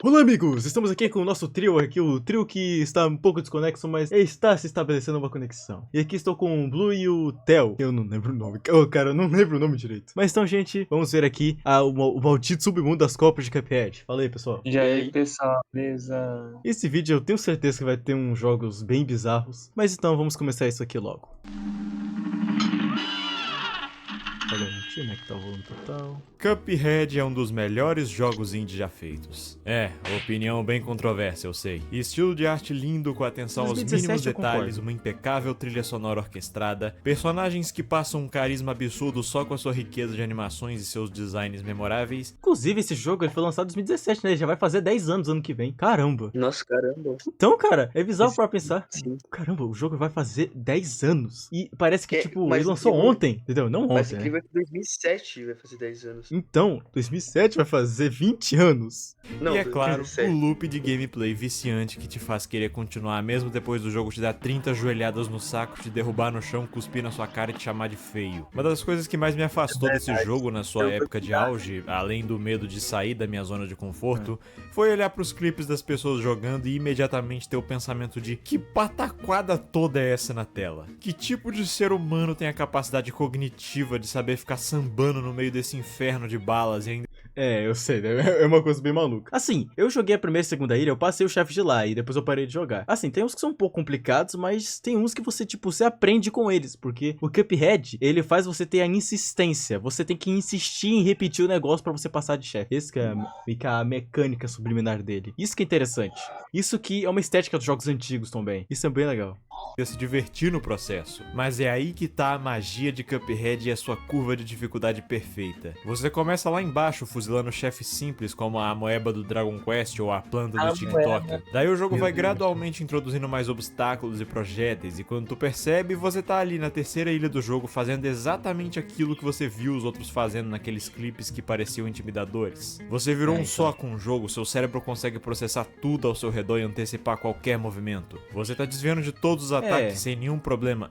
Olá amigos, estamos aqui com o nosso trio aqui, o trio que está um pouco desconexo, mas está se estabelecendo uma conexão. E aqui estou com o Blue e o Theo. Eu não lembro o nome, cara, eu não lembro o nome direito. Mas então, gente, vamos ver aqui o maldito submundo das copas de Cuphead. Fala aí, pessoal. E aí, pessoal, beleza? Esse vídeo eu tenho certeza que vai ter uns jogos bem bizarros, mas então vamos começar isso aqui logo. Olha, gente, como é que tá o volume total? Cuphead é um dos melhores jogos indie já feitos. Opinião bem controversa, eu sei. E estilo de arte lindo com atenção aos 2017 mínimos eu detalhes, concordo. uma impecável trilha sonora orquestrada, personagens que passam um carisma absurdo só com a sua riqueza de animações e seus designs memoráveis. Inclusive, esse jogo ele foi lançado em 2017, né? Ele já vai fazer 10 anos ano que vem. Caramba! Nossa, caramba. Então, cara, é bizarro pra pensar. Sim. Caramba, o jogo vai fazer 10 anos. E parece que, tipo, ele Mas lançou incrível- ontem, entendeu? Não Mas ontem, né? incrível é que 2007 vai fazer 10 anos. Então, 2007 vai fazer 20 anos. Não, E é claro, 2017. o loop de gameplay viciante que te faz querer continuar mesmo depois do jogo te dar 30 joelhadas no saco, te derrubar no chão, cuspir na sua cara e te chamar de feio. Uma das coisas que mais me afastou desse jogo na sua época de auge, além do medo de sair da minha zona de conforto, foi olhar pros clipes das pessoas jogando e imediatamente ter o pensamento de que pataquada toda é essa na tela? Que tipo de ser humano tem a capacidade cognitiva de saber ficar sambando no meio desse inferno de balas e ainda... É, eu sei, né? É uma coisa bem maluca. Assim, eu joguei a primeira e segunda ilha, eu passei o chefe de lá e depois eu parei de jogar. Assim, tem uns que são um pouco complicados, mas tem uns que você, tipo, você aprende com eles. Porque o Cuphead, ele faz você ter a insistência. Você tem que insistir em repetir o negócio pra você passar de chefe. Esse que é meio que a mecânica subliminar dele. Isso que é interessante. Isso que é uma estética dos jogos antigos também. Isso é bem legal. se divertir no processo. Mas é aí que tá a magia de Cuphead e a sua curva de dificuldade perfeita. Você começa lá embaixo fuzilando chefes simples como a amoeba do Dragon Quest ou a planta do TikTok. Daí o jogo vai gradualmente introduzindo mais obstáculos e projéteis, e quando tu percebe, você tá ali na terceira ilha do jogo fazendo exatamente aquilo que você viu os outros fazendo naqueles clipes que pareciam intimidadores. Você virou um só com o jogo, seu cérebro consegue processar tudo ao seu redor e antecipar qualquer movimento. Você tá desviando de todos os ataques sem nenhum problema.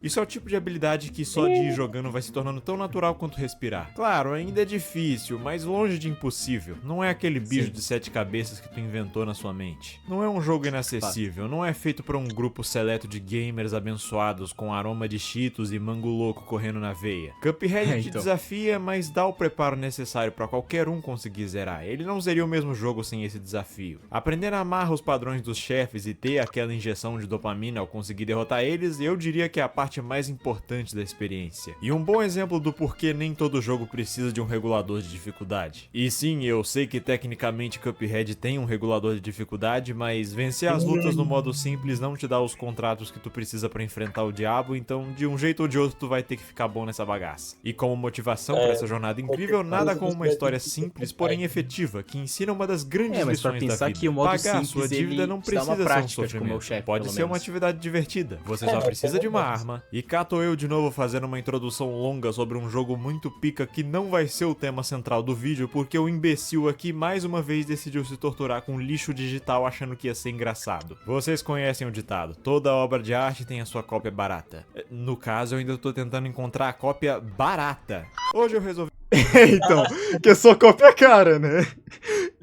Isso é o tipo de habilidade que só de ir jogando vai se tornando tão natural quanto respirar. Claro, ainda é difícil, mas longe de impossível. Não é aquele bicho de 7 cabeças que tu inventou na sua mente. Não é um jogo inacessível, não é feito por um grupo seleto de gamers abençoados com aroma de cheetos e mango louco correndo na veia. Cuphead te desafia, mas dá o preparo necessário pra qualquer um conseguir zerar. Ele não seria o mesmo jogo sem esse desafio. Aprender a amarrar os padrões dos chefes e ter aquela injeção de dopamina ao conseguir derrotar eles, eu diria que é a parte mais importante da experiência. E um bom exemplo do porquê nem todo jogo precisa de um regulador de dificuldade. E sim, eu sei que tecnicamente Cuphead tem um regulador de dificuldade, mas vencer as lutas no modo simples não te dá os contratos que tu precisa pra enfrentar o diabo, então de um jeito ou de outro tu vai ter que ficar bom nessa bagaça. E como motivação pra essa jornada incrível, nada como uma história simples, porém efetiva, que ensina uma das grandes mas pra lições da pensar vida. que o modo Pagar a simples, sua dívida ele não te dá uma precisa ser um prática de comer o sofrimento. chefe, Pode pelo ser uma menos. atividade divertida. Você só precisa de uma arma. E cá tô eu de novo fazendo uma introdução longa sobre um jogo muito pica que não vai ser o tema central do vídeo, porque o imbecil aqui mais uma vez decidiu se torturar com lixo digital achando que ia ser engraçado. Vocês conhecem o ditado, toda obra de arte tem a sua cópia barata. No caso, eu ainda tô tentando encontrar a cópia barata. Hoje eu resolvi... Então, que é só cópia cara, né?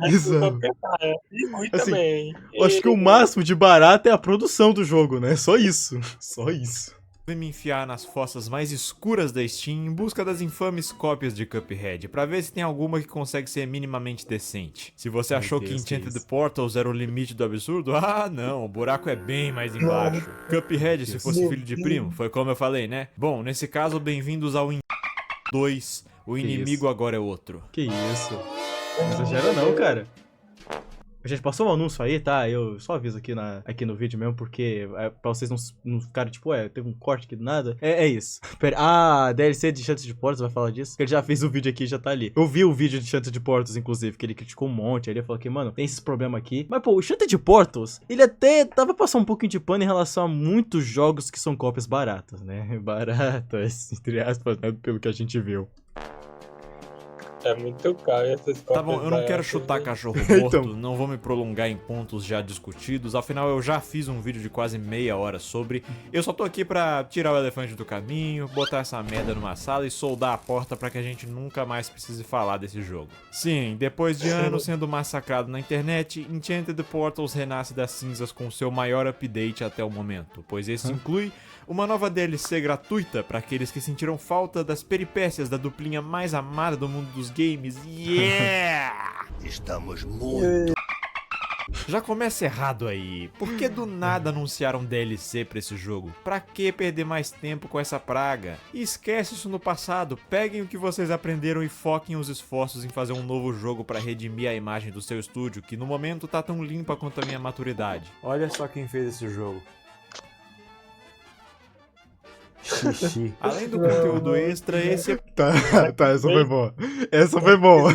Exato. E ruim Assim, também. eu acho que o máximo de barato é a produção do jogo, né? Só isso. Só isso. me enfiar nas fossas mais escuras da Steam em busca das infames cópias de Cuphead, pra ver se tem alguma que consegue ser minimamente decente. Se você achou que Enchanted Portals era o limite do absurdo, ah não, o buraco é bem mais embaixo. Cuphead, se fosse filho de primo, foi como eu falei, né? Bom, nesse caso, bem-vindos ao 2, o inimigo agora é outro. Que isso? Não exagera não, cara. A gente passou um anúncio aí, tá? Eu só aviso aqui no vídeo mesmo, porque pra vocês não ficarem tipo, teve um corte aqui do nada. É isso. Pera, DLC de Enchanted Portals vai falar disso? Porque ele já fez o vídeo aqui e já tá ali. Eu vi o vídeo de Enchanted Portals, inclusive, que ele criticou um monte. Aí ele falou que, mano, tem esses problemas aqui. Mas, pô, o Enchanted Portals, ele até tava passando um pouquinho de pano em relação a muitos jogos que são cópias baratas, né? Baratas, entre aspas, né? Pelo que a gente viu. É muito caro essas Tá bom, eu não quero baratas, chutar né? cachorro morto, Então. não vou me prolongar em pontos já discutidos, afinal eu já fiz um vídeo de quase meia hora sobre. Eu só tô aqui pra tirar o elefante do caminho, botar essa merda numa sala e soldar a porta pra que a gente nunca mais precise falar desse jogo. Sim, depois de anos sendo massacrado na internet, Enchanted Portals renasce das cinzas com seu maior update até o momento, pois esse inclui uma nova DLC gratuita para aqueles que sentiram falta das peripécias da duplinha mais amada do mundo dos games. Yeah! Estamos muito Já começa errado aí. Por que do nada anunciaram DLC pra esse jogo? Pra que perder mais tempo com essa praga? E esquece isso no passado. Peguem o que vocês aprenderam e foquem os esforços em fazer um novo jogo pra redimir a imagem do seu estúdio, que no momento tá tão limpa quanto a minha maturidade. Olha só quem fez esse jogo. Xixi. Além do conteúdo extra, esse Tá, essa foi boa. Essa foi boa.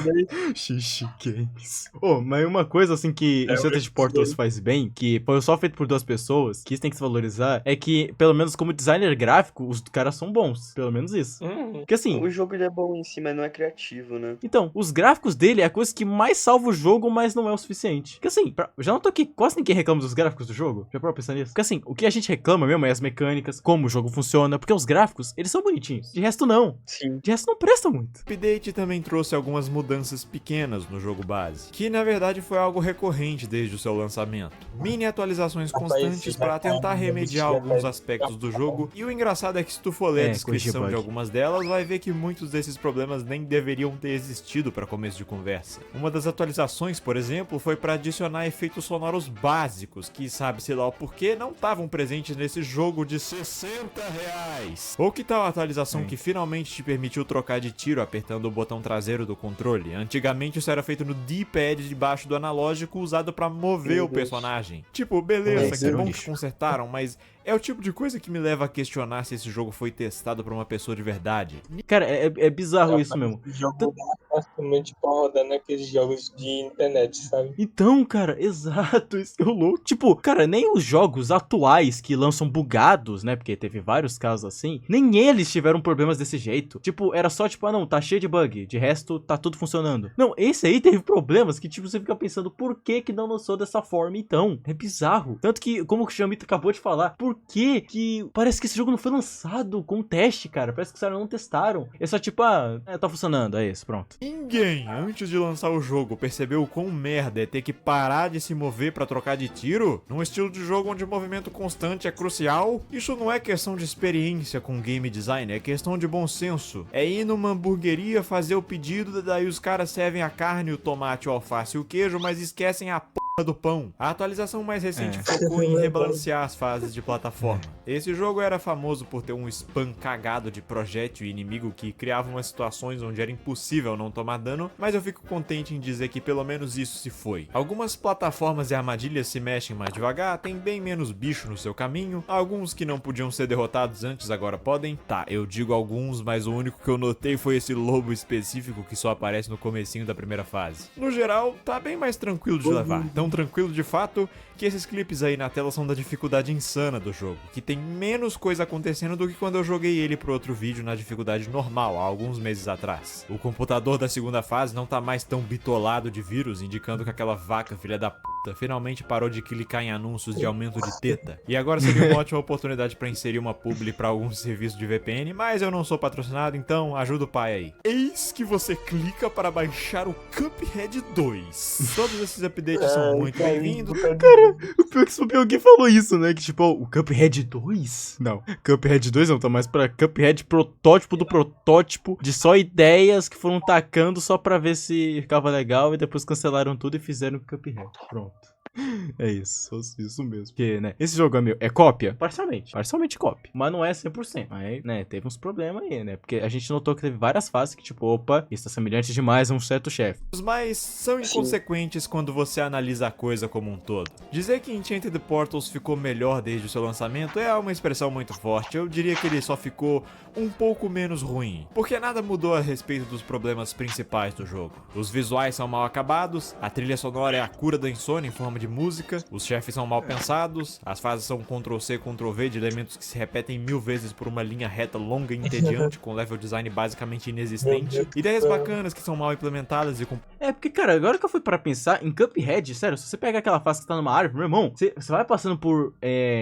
Xixi Games. Oh, mas uma coisa assim que Enchanted Portals faz bem, que foi só feito por duas pessoas, que isso tem que se valorizar, é que, pelo menos como designer gráfico, os caras são bons. Pelo menos isso. Porque assim, O jogo ele é bom em si, mas não é criativo, né? então, os gráficos dele é a coisa que mais salva o jogo, mas não é o suficiente. Porque assim, já notou que quase ninguém reclama dos gráficos do jogo? Já parou pra pensar nisso? Porque assim, o que a gente reclama mesmo é as mecânicas, como o jogo funciona, porque os gráficos, eles são bonitinhos. De resto, não. Sim. De resto, não presta muito. O update também trouxe algumas mudanças pequenas no jogo base, que na verdade foi algo recorrente desde o seu lançamento. Mini atualizações constantes para tentar remediar alguns aspectos do jogo, e o engraçado é que se tu for ler a descrição de algumas delas, vai ver que muitos desses problemas nem deveriam ter existido para começo de conversa. Uma das atualizações, por exemplo, foi para adicionar efeitos sonoros básicos, que sabe-se lá o porquê não estavam presentes nesse jogo de R$60. Ou que tal a atualização que finalmente te permitiu trocar de tiro apertando o botão traseiro do controle? Antigamente isso era feito no D-pad debaixo do analógico usado pra mover o personagem. Tipo, beleza, que bom que consertaram, mas é o tipo de coisa que me leva a questionar se esse jogo foi testado pra uma pessoa de verdade. Cara, é bizarro isso mesmo. O jogo basicamente pra rodar naqueles jogos de internet, sabe? Então, cara, exato, isso que é o louco. Tipo, cara, nem os jogos atuais que lançam bugados, né, porque teve vários casos assim, nem eles tiveram problemas desse jeito. Tipo, era só tipo, ah não, tá cheio de bug, de resto tá tudo funcionando. Não, esse aí teve problemas que tipo, você fica pensando, por que não lançou dessa forma então? É bizarro. Tanto que, como o Xamito acabou de falar, por que parece que esse jogo não foi lançado com teste, cara? Parece que os caras não testaram. É só tipo, tá funcionando, é isso, pronto. Ninguém, antes de lançar o jogo, percebeu o quão merda é ter que parar de se mover pra trocar de tiro? Num estilo de jogo onde o movimento constante é crucial? Isso não é questão de experiência com game design, é questão de bom senso. É ir numa hamburgueria, fazer o pedido, daí os caras servem a carne, o tomate, o alface e o queijo, mas esquecem a do pão. A atualização mais recente focou em rebalancear as fases de plataforma. Esse jogo era famoso por ter um spam cagado de projétil e inimigo que criava umas situações onde era impossível não tomar dano, mas eu fico contente em dizer que pelo menos isso se foi. Algumas plataformas e armadilhas se mexem mais devagar, tem bem menos bicho no seu caminho, alguns que não podiam ser derrotados antes agora podem. Tá, eu digo alguns, mas o único que eu notei foi esse lobo específico que só aparece no comecinho da primeira fase. No geral, tá bem mais tranquilo de levar. Tão tranquilo de fato que esses clipes aí na tela são da dificuldade insana do jogo, que tem menos coisa acontecendo do que quando eu joguei ele pro outro vídeo na dificuldade normal, há alguns meses atrás. O computador da segunda fase não tá mais tão bitolado de vírus, indicando que aquela vaca filha da puta finalmente parou de clicar em anúncios de aumento de teta. E agora seria uma ótima oportunidade pra inserir uma publi pra algum serviço de VPN, mas eu não sou patrocinado, então ajuda o pai aí. Eis que você clica para baixar o Cuphead 2. Todos esses updates são muito bem-vindos. Cara, o pior que soube alguém falou isso, né? Que tipo, o Cuphead 2? Não, Cuphead 2 não, tá mais pra Cuphead protótipo do protótipo, de só ideias que foram tacando só pra ver se ficava legal e depois cancelaram tudo e fizeram o Cuphead. Pronto. É isso mesmo. Porque, né, esse jogo é cópia? Parcialmente cópia. Mas não é 100%. Aí, né, teve uns problemas aí, né? Porque a gente notou que teve várias fases que, tipo, opa, isso tá semelhante demais a um certo chefe. Mas são inconsequentes quando você analisa a coisa como um todo. Dizer que Enchanted Portals ficou melhor desde o seu lançamento é uma expressão muito forte. Eu diria que ele só ficou um pouco menos ruim, porque nada mudou a respeito dos problemas principais do jogo. Os visuais são mal acabados, a trilha sonora é a cura da insônia em forma de música, os chefes são mal pensados, as fases são Ctrl-C, Ctrl-V de elementos que se repetem 1000 vezes por uma linha reta longa e entediante, com level design basicamente inexistente, ideias bacanas que são mal implementadas e com... Porque, cara, agora que eu fui para pensar em Cuphead, sério, se você pega aquela fase que tá numa árvore, meu irmão, você vai passando por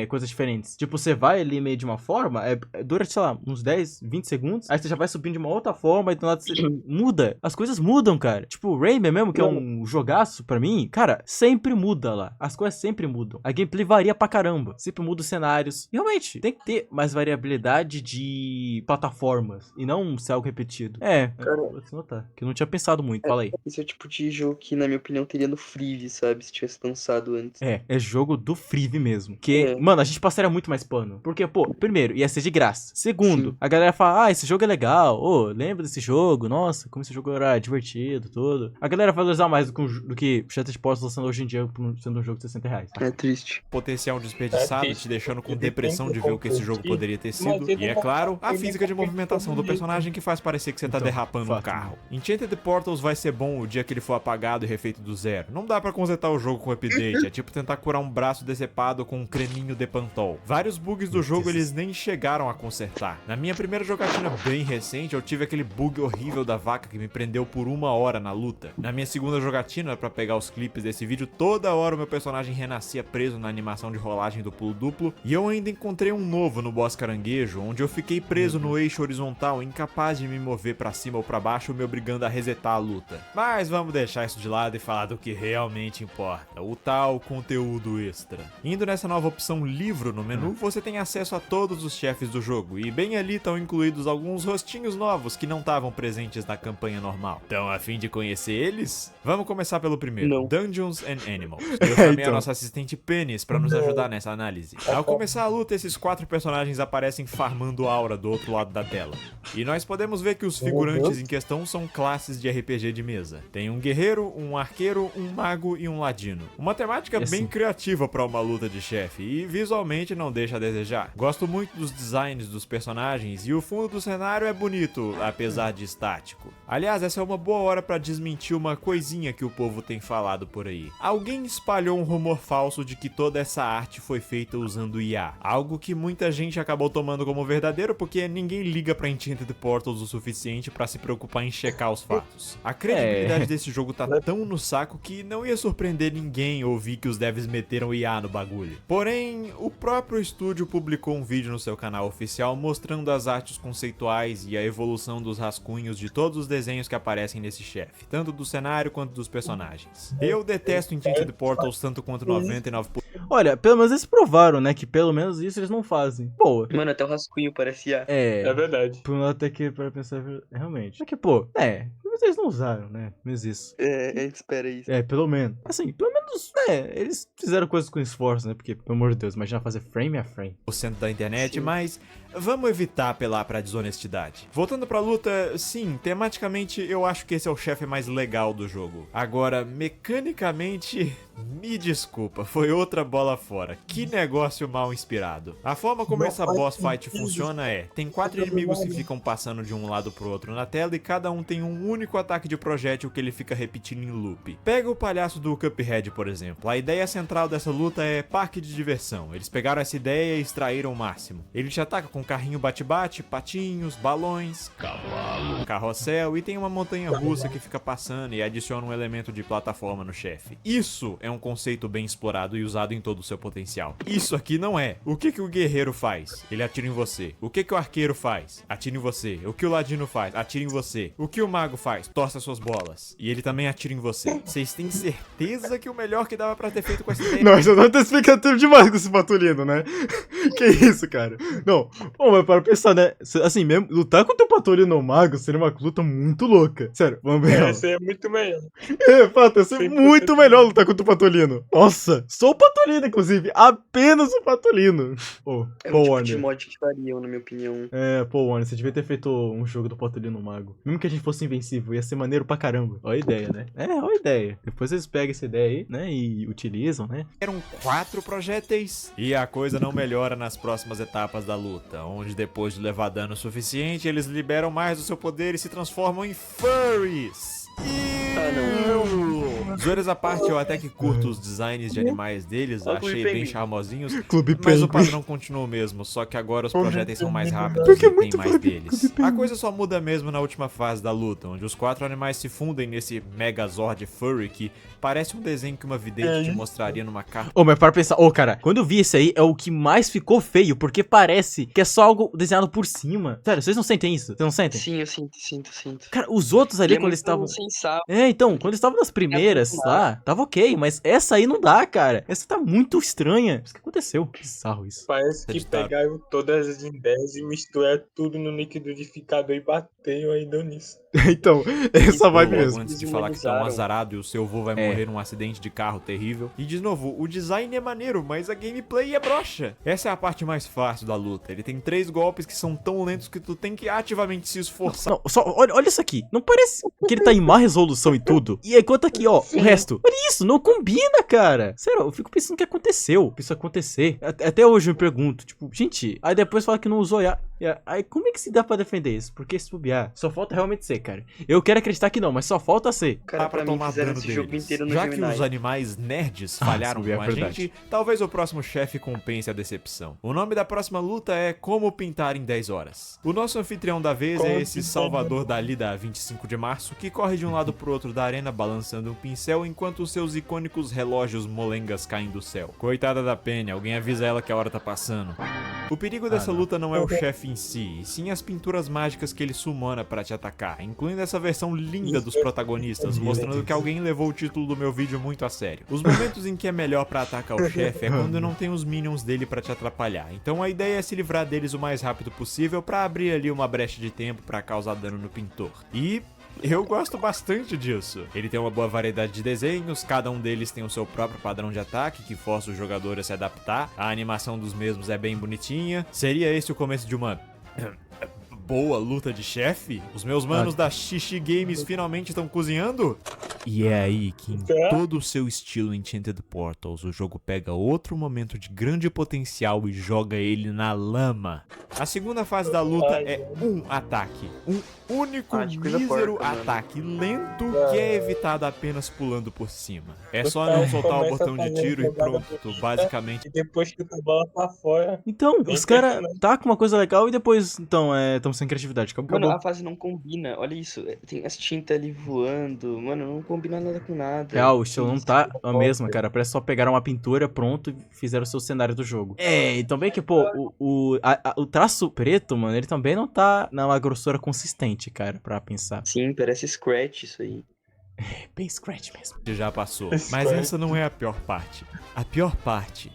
coisas diferentes. Tipo, você vai ali meio de uma forma, dura, sei lá, uns 10, 20 segundos, aí você já vai subindo de uma outra forma, e do lado você muda. As coisas mudam, cara. Tipo, o Rayman mesmo, que é um jogaço pra mim, cara, sempre muda lá. As coisas sempre mudam. A gameplay varia pra caramba. Sempre muda os cenários. E, realmente, tem que ter mais variabilidade de plataformas, e não ser algo repetido. Cara, vou te notar, que eu não tinha pensado muito, fala aí. Esse é o tipo de jogo que, na minha opinião, teria no Free, sabe? Se tivesse lançado antes. É jogo do Frive mesmo. Que, É. mano, a gente passaria muito mais pano. Porque, pô, primeiro, ia ser de graça. Segundo, Sim. a galera fala, esse jogo é legal. Lembra desse jogo? Nossa, como esse jogo era divertido, tudo. A galera vai valorizar mais do que Shattered Portal lançando hoje em dia, sendo um jogo de R$60. É triste. potencial desperdiçado, triste. te deixando com Ele depressão tem de ver o que esse jogo competir, poderia ter mas sido. ele E é não- claro, a ele física de não movimentação do compete personagem que faz parecer que você tá Então, derrapando um fato. carro. Enchanted Portals vai ser bom o dia que ele for apagado e refeito do zero. Não dá pra consertar o jogo com update, é tipo tentar curar um braço decepado com um creminho de Pantol. Vários bugs do jogo eles nem chegaram a consertar. Na minha primeira jogatina bem recente, eu tive aquele bug horrível da vaca que me prendeu por 1 hora na luta. Na minha segunda jogatina, pra pegar os clipes desse vídeo, toda hora o meu personagem renascia preso na animação de rolagem do pulo duplo, e eu ainda encontrei um novo no boss caranguejo, onde eu fiquei preso no eixo horizontal, incapaz de me mover pra cima ou pra baixo, me obrigando a resetar a luta. Mas vamos deixar isso de lado e falar do que realmente importa, o tal conteúdo extra. Indo nessa nova opção livro no menu, você tem acesso a todos os chefes do jogo, e bem ali estão incluídos alguns rostinhos novos que não estavam presentes na campanha normal. Então, a fim de conhecer eles? Vamos começar pelo primeiro, Não. Dungeons and Animals. Eu chamei a Então. nossa assistente Penis pra nos ajudar nessa análise. Ao começar a luta, esses 4 personagens aparecem farmando aura do outro lado da tela. E nós podemos ver que os figurantes em questão são classes de RPG de mesa. Tem um guerreiro, um arqueiro, um mago e um ladino. Uma temática bem criativa pra uma luta de chefe e visualmente não deixa a desejar. Gosto muito dos designs dos personagens e o fundo do cenário é bonito, apesar de estático. Aliás, essa é uma boa hora pra desmentir uma coisinha que o povo tem falado por aí. Alguém espalhou um rumor falso de que toda essa arte foi feita usando IA. Algo que muita gente acabou tomando como verdadeiro porque ninguém liga pra Enchanted Portals o suficiente pra se preocupar em checar os fatos. A credibilidade desse jogo tá tão no saco que não ia surpreender ninguém ouvir que os devs meteram IA no bagulho. Porém, o próprio estúdio publicou um vídeo no seu canal oficial mostrando as artes conceituais e a evolução dos rascunhos de todos os desenhos que aparecem nesse chefe, tanto do cenário quanto dos personagens. Eu detesto Enchanted Portals tanto quanto 99%. Olha, pelo menos eles provaram, né? Que pelo menos isso eles não fazem. Pô, Mano, até o rascunho parecia. É verdade. por um lado até que para pensar realmente. É que, pô, mas eles não usaram, né? Mas isso. A gente espera isso. Pelo menos. Assim, pelo menos, eles fizeram coisas com esforço, né? Porque, pelo amor de Deus, imagina fazer frame a frame. Da internet, Sim. mas vamos evitar apelar pra desonestidade. Voltando pra luta, sim, tematicamente eu acho que esse é o chefe mais legal do jogo. Agora, mecanicamente, me desculpa, foi outra bola fora. Que negócio mal inspirado. A forma como essa boss fight funciona tem 4 inimigos que ficam passando de um lado pro outro na tela e cada um tem um único ataque de projétil que ele fica repetindo em loop. Pega o palhaço do Cuphead, por exemplo. A ideia central dessa luta é parque de diversão. Eles pegaram essa ideia e extraíram o máximo. Ele te ataca com carrinho bate-bate, patinhos, balões, cavalo, carrossel e tem uma montanha russa que fica passando e adiciona um elemento de plataforma no chefe. Isso é um conceito bem explorado e usado em todo o seu potencial. Isso aqui não é. O que o guerreiro faz? Ele atira em você. O que o arqueiro faz? Atira em você. O que o ladino faz? Atira em você. O que o mago faz? Torce as suas bolas. E ele também atira em você. Vocês têm certeza que o melhor que dava pra ter feito com essa ideia... Nossa, não tá explicativo demais com esse patolino, né? Que isso, cara? Não, mas para pensar, né? Assim, mesmo, lutar contra o patolino ou mago seria uma luta muito louca. Sério, vamos ver. Essa é muito melhor. Fato, ia ser 100% muito melhor lutar contra o patolino. Nossa, sou o patolino, inclusive. Apenas o patolino. É Paul um tipo Warner. de mod que fariam, na minha opinião. Paul Warner, você devia ter feito um jogo do patolino mago. Mesmo que a gente fosse invencível, ia ser maneiro pra caramba. Olha a ideia, né? Olha a ideia. Depois eles pegam essa ideia aí, né? E utilizam, né? Eram 4 projéteis. E a coisa não melhora nas próximas etapas da luta, onde depois de levar dano suficiente, eles liberam mais do seu poder e se transformam em furries. Ah, não. Zoeiras à parte, eu até que curto os designs de animais deles, Ó, o Clube achei bem Penguin. charmosinhos, Clube mas o Penguin. padrão continua o mesmo, só que agora os projéteis são mais rápidos Porque é e tem muito mais Clube deles. Penguin. A coisa só muda mesmo na última fase da luta, onde os 4 animais se fundem nesse Megazord Furry que parece um desenho que uma vidente te mostraria numa carta. Ô, mas para pensar, cara, quando eu vi esse aí, é o que mais ficou feio, porque parece que é só algo desenhado por cima. Sério, vocês não sentem isso? Vocês não sentem? Sim, eu sinto. Cara, os outros ali, Ele é quando eles muito estavam... sensual. É, então, quando eles estavam nas primeiras lá, tava ok, mas essa aí não dá, cara. Essa tá muito estranha. O que aconteceu? Bizarro isso. Parece que Editado. pegaram todas as ideias e misturaram tudo no liquidificador e bateram aí deu nisso. Então, essa vibe Logo mesmo. antes de falar que tu é um Desumanizaram. azarado e o seu vô vai morrer num acidente de carro terrível. E de novo, o design é maneiro, mas a gameplay é broxa. Essa é a parte mais fácil da luta. Ele tem 3 golpes que são tão lentos que tu tem que ativamente se esforçar. Não, só, olha isso aqui. Não parece que ele tá em má resolução e tudo? E enquanto aqui, ó, o resto. Olha isso, não combina, cara. Sério, eu fico pensando o que aconteceu. Isso acontecer. Até hoje eu me pergunto, tipo, gente, aí depois fala que não usou IA. Aí como é que se dá pra defender isso? Porque se bobear, só falta realmente ser, cara. Eu quero acreditar que não, mas só falta ser. Cara, Dá pra pra mim tomar fizeram dano esse jogo deles. inteiro no Já que Gemini. os animais nerds falharam sim, é com a verdade. gente, talvez o próximo chefe compense a decepção. O nome da próxima luta é Como Pintar em 10 Horas. O nosso anfitrião da vez Como é esse pintar Salvador Dali da 25 de março, que corre de um lado pro outro da arena balançando um pincel enquanto os seus icônicos relógios molengas caem do céu. Coitada da Penny, alguém avisa ela que a hora tá passando. O perigo dessa luta não é o chefe em si, e sim as pinturas mágicas que ele sumona pra te atacar, incluindo essa versão linda dos protagonistas, mostrando que alguém levou o título do meu vídeo muito a sério. Os momentos em que é melhor pra atacar o chefe é quando não tem os minions dele pra te atrapalhar, então a ideia é se livrar deles o mais rápido possível pra abrir ali uma brecha de tempo pra causar dano no pintor. E eu gosto bastante disso. Ele tem uma boa variedade de desenhos, cada um deles tem o seu próprio padrão de ataque, que força o jogador a se adaptar. A animação dos mesmos é bem bonitinha. Seria esse o começo de uma boa luta de chefe? Os meus manos da Xixi Games finalmente estão cozinhando? E é aí que, em todo o seu estilo Enchanted Portals, o jogo pega outro momento de grande potencial e joga ele na lama. A segunda fase da luta é um ataque. Um único Que coisa mísero porca, mano. ataque lento que é evitado apenas pulando por cima. É só não soltar o Começa botão de fazendo tiro e jogada pronto, tu bonita, basicamente... E depois que a bola tá fora. Então, É os caras impressionante. tá com uma coisa legal e depois, então, tão sem criatividade. Acabou. Mano, a fase não combina. Olha isso. Tem as tintas ali voando. Mano, não combina nada com nada. Real, o estilo Que não isso? tá a mesma, cara. Parece só pegaram uma pintura, pronto, e fizeram o seu cenário do jogo. É, e também que, pô, o traço preto, mano, ele também não tá numa grossura consistente, cara, pra pensar. Sim, parece Scratch isso aí. É bem scratch mesmo. já passou. Mas essa não é a pior parte. A pior parte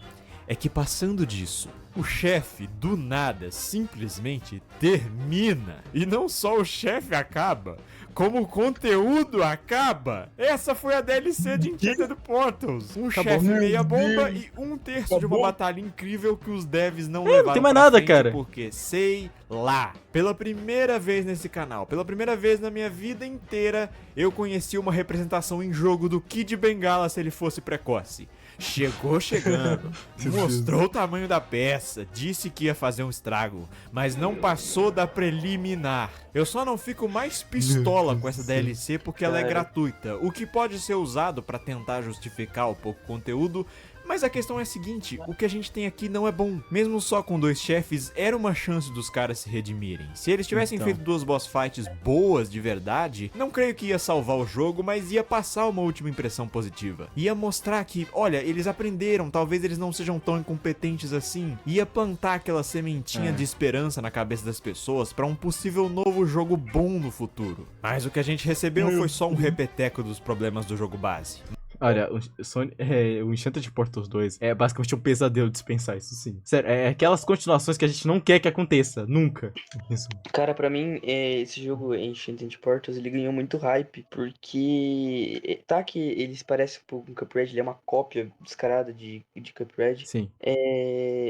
é que passando disso, o chefe do nada simplesmente termina. E não só o chefe acaba, como o conteúdo acaba. Essa foi a DLC de Enchanted Portals. Um chefe meia bomba e 1/3 de uma batalha incrível que os devs não levaram tem mais pra nada, frente cara. porque sei lá. Pela primeira vez nesse canal, pela primeira vez na minha vida inteira, eu conheci uma representação em jogo do Kid Bengala se ele fosse precoce. Chegou chegando, mostrou o tamanho da peça, disse que ia fazer um estrago, mas não passou da preliminar. Eu só não fico mais pistola com essa DLC porque ela é gratuita, o que pode ser usado pra tentar justificar o pouco conteúdo. Mas a questão é a seguinte, o que a gente tem aqui não é bom. Mesmo só com 2 chefes, era uma chance dos caras se redimirem. Se eles tivessem feito 2 boss fights boas de verdade, não creio que ia salvar o jogo, mas ia passar uma última impressão positiva. Ia mostrar que, olha, eles aprenderam, talvez eles não sejam tão incompetentes assim. Ia plantar aquela sementinha de esperança na cabeça das pessoas pra um possível novo jogo bom no futuro. Mas o que a gente recebeu foi só um repeteco dos problemas do jogo base. Olha, o Enchanted Portals 2 é basicamente um pesadelo dispensar isso, sim. Sério, é aquelas continuações que a gente não quer que aconteça, nunca. Isso. Cara, pra mim, esse jogo Enchanted Portals, ele ganhou muito hype, porque tá que eles parecem um pouco com Cuphead, ele é uma cópia descarada de Cuphead. Sim.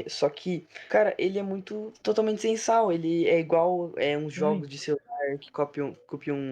Só que, cara, ele é muito totalmente sem sal, ele é igual uns jogos de celular que copiam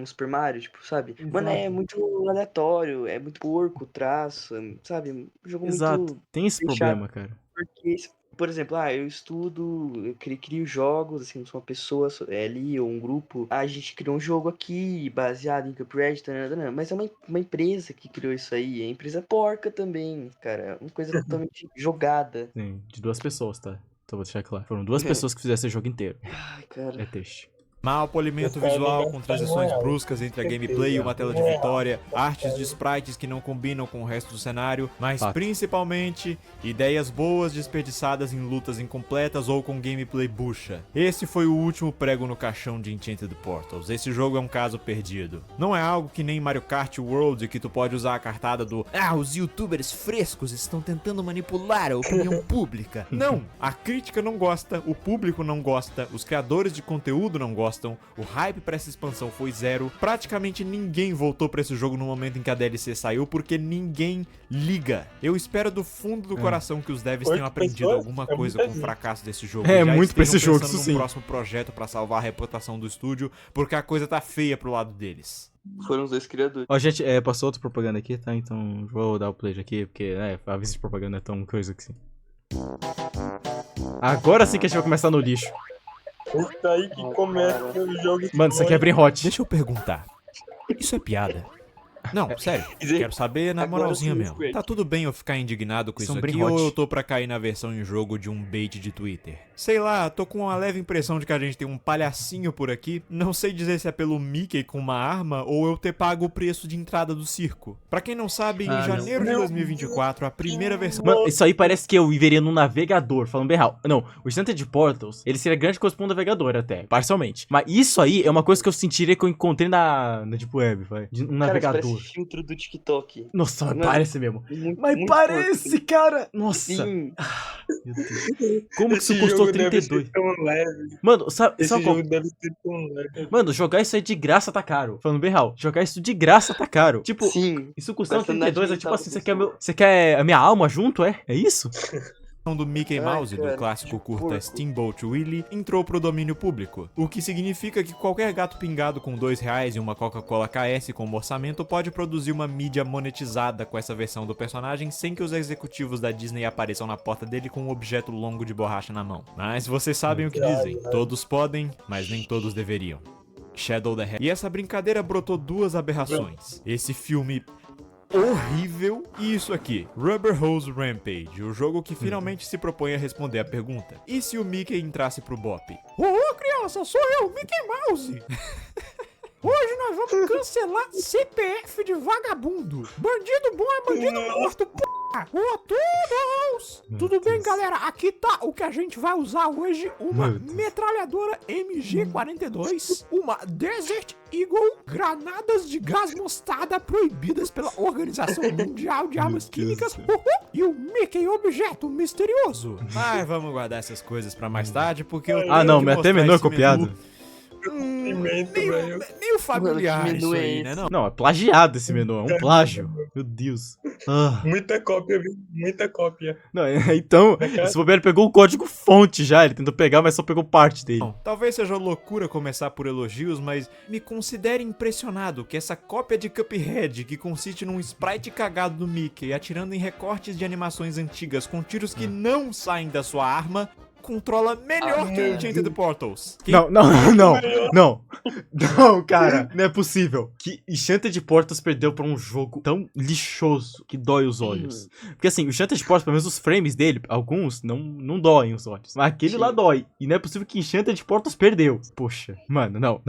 Super Mario, tipo, sabe? Mano, é muito aleatório, é muito porco o traço, sabe? Um jogo Exato. muito Tem esse fechado. problema, cara. Porque por exemplo, eu estudo, eu crio jogos, assim, sou uma pessoa ali, ou um grupo. A gente criou um jogo aqui, baseado em Cuphead, tanana, mas é uma empresa que criou isso aí. É empresa porca também, cara. Uma coisa totalmente jogada. Sim, de 2 pessoas, tá? Então vou deixar claro. Foram 2 pessoas que fizeram esse jogo inteiro. Ai, cara. É triste. Mau polimento Os caras visual não com gastaram transições R$1, bruscas entre a certeza. gameplay e uma tela de R$1. vitória, artes de sprites que não combinam com o resto do cenário, mas Fato. principalmente ideias boas desperdiçadas em lutas incompletas ou com gameplay bucha. Esse foi o último prego no caixão de Enchanted Portals. Esse jogo é um caso perdido. Não é algo que nem Mario Kart World que tu pode usar a cartada do os youtubers frescos estão tentando manipular a opinião pública. Não, a crítica não gosta, o público não gosta, os criadores de conteúdo não gostam, o hype pra essa expansão foi zero, praticamente ninguém voltou pra esse jogo no momento em que a DLC saiu porque ninguém liga. Eu espero do fundo do coração que os devs tenham 8 aprendido pessoas? alguma É coisa muita com o gente. fracasso desse jogo. É, e já muito pra esse estejam jogo, pensando isso num sim. próximo projeto pra salvar a reputação do estúdio, porque a coisa tá feia pro lado deles. Foram os 2 criadores. Ó, gente, passou outra propaganda aqui, tá? Então vou dar o play aqui, porque a aviso de propaganda não é tão coisa que sim. Agora sim que a gente vai começar no lixo. Isso aí que começa o jogo. Mano, isso aqui é Brain Hot. Deixa eu perguntar. Isso é piada? Não, sério. dizer, Quero saber na agora moralzinha sim, mesmo. Squid. Tá tudo bem eu ficar indignado com São isso bem aqui hot. ou eu tô pra cair na versão em jogo de um bait de Twitter? Sei lá, tô com uma leve impressão de que a gente tem um palhacinho por aqui. Não sei dizer se é pelo Mickey com uma arma ou eu ter pago o preço de entrada do circo. Pra quem não sabe, em janeiro de 2024, a primeira versão... Mano, isso aí parece que eu viveria num navegador, falando bem real. Não, o Enchanted Portals, ele seria grande coisa pra um navegador até, parcialmente. Mas isso aí é uma coisa que eu sentiria que eu encontrei na Deep Web, vai. De um Cara, isso navegador. parece filtro do TikTok. Nossa, mas Mano, parece mesmo. Muito, Mas muito parece, porco. cara! Nossa! Sim. Meu Deus. Como que isso Esse custou jogo deve 32? ser tão leve. Mano, sabe Esse qual... jogo deve ser tão leve. Mano, jogar isso aí de graça tá caro. Falando bem real, jogar isso de graça tá caro. Tipo, Sim. isso custando Gastando 32 é dinheiro, tipo tava assim, pensando. você quer a minha alma junto, é? É isso? do Mickey Ai, Mouse, do cara, clássico que curta porco. Steamboat Willie, entrou pro domínio público, o que significa que qualquer gato pingado com R$2 e uma Coca-Cola KS como orçamento pode produzir uma mídia monetizada com essa versão do personagem sem que os executivos da Disney apareçam na porta dele com um objeto longo de borracha na mão. Mas vocês sabem o que dizem, todos podem, mas nem todos deveriam. Shadow the Hedgehog. E essa brincadeira brotou 2 aberrações. Esse filme horrível e isso aqui, Rubber Hose Rampage, o jogo que finalmente se propõe a responder a pergunta: e se o Mickey entrasse pro Bop? Ô criança, sou eu, Mickey Mouse! Hoje nós vamos cancelar CPF de vagabundo. Bandido bom é bandido morto, porra! Ô, todos! Tudo bem, galera? Aqui tá o que a gente vai usar hoje: uma Meu Deus. metralhadora MG42, uma Desert Eagle, granadas de gás mostarda proibidas pela Organização Mundial de Armas Químicas e o Mickey Objeto Misterioso. Mas vamos guardar essas coisas pra mais tarde, porque eu tenho Ah, não, que até mostrar menu é esse copiado. menu, velho. meio familiar Mano, que menu isso é aí, esse? né? Não? Não, é plagiado esse menu, é um plágio. Meu Deus. Ah. Muita cópia, viu? Muita cópia. Não, então, esse bobeiro pegou o código fonte já, ele tentou pegar, mas só pegou parte dele. Bom, talvez seja loucura começar por elogios, mas me considere impressionado que essa cópia de Cuphead, que consiste num sprite cagado do Mickey atirando em recortes de animações antigas com tiros que não saem da sua arma, controla melhor que o Enchanted Portals. Que Não, cara, não é possível que Enchanted Portals perdeu pra um jogo tão lixoso que dói os olhos. Porque assim, o Enchanted Portals, pelo menos os frames dele, alguns não doem os olhos. Mas aquele Sim. lá dói. E não é possível que Enchanted Portals perdeu. Poxa, mano, não,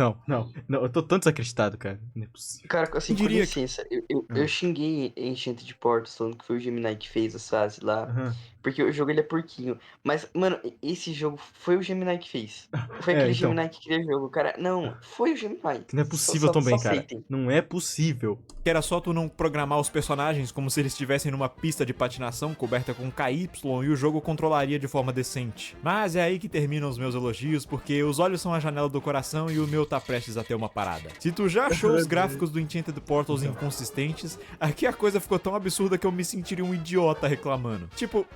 eu tô tanto desacreditado, cara. Não é possível. Cara, assim, com Diria licença, eu xinguei Enchanted Portals falando que foi o Gemini que fez as fases lá. Aham. Porque o jogo ele é porquinho. Mas, mano, esse jogo foi o Gemini que fez. Foi É, aquele então. Gemini que criou o jogo, cara. Não, foi o Gemini. Não é possível Só também, cara. aceitem. Não é possível. era só tu não programar os personagens como se eles estivessem numa pista de patinação coberta com KY e o jogo controlaria de forma decente. Mas é aí que terminam os meus elogios, porque os olhos são a janela do coração e o meu tá prestes a ter uma parada. Se tu já achou os gráficos do Enchanted Portals inconsistentes, aqui a coisa ficou tão absurda que eu me sentiria um idiota reclamando. Tipo,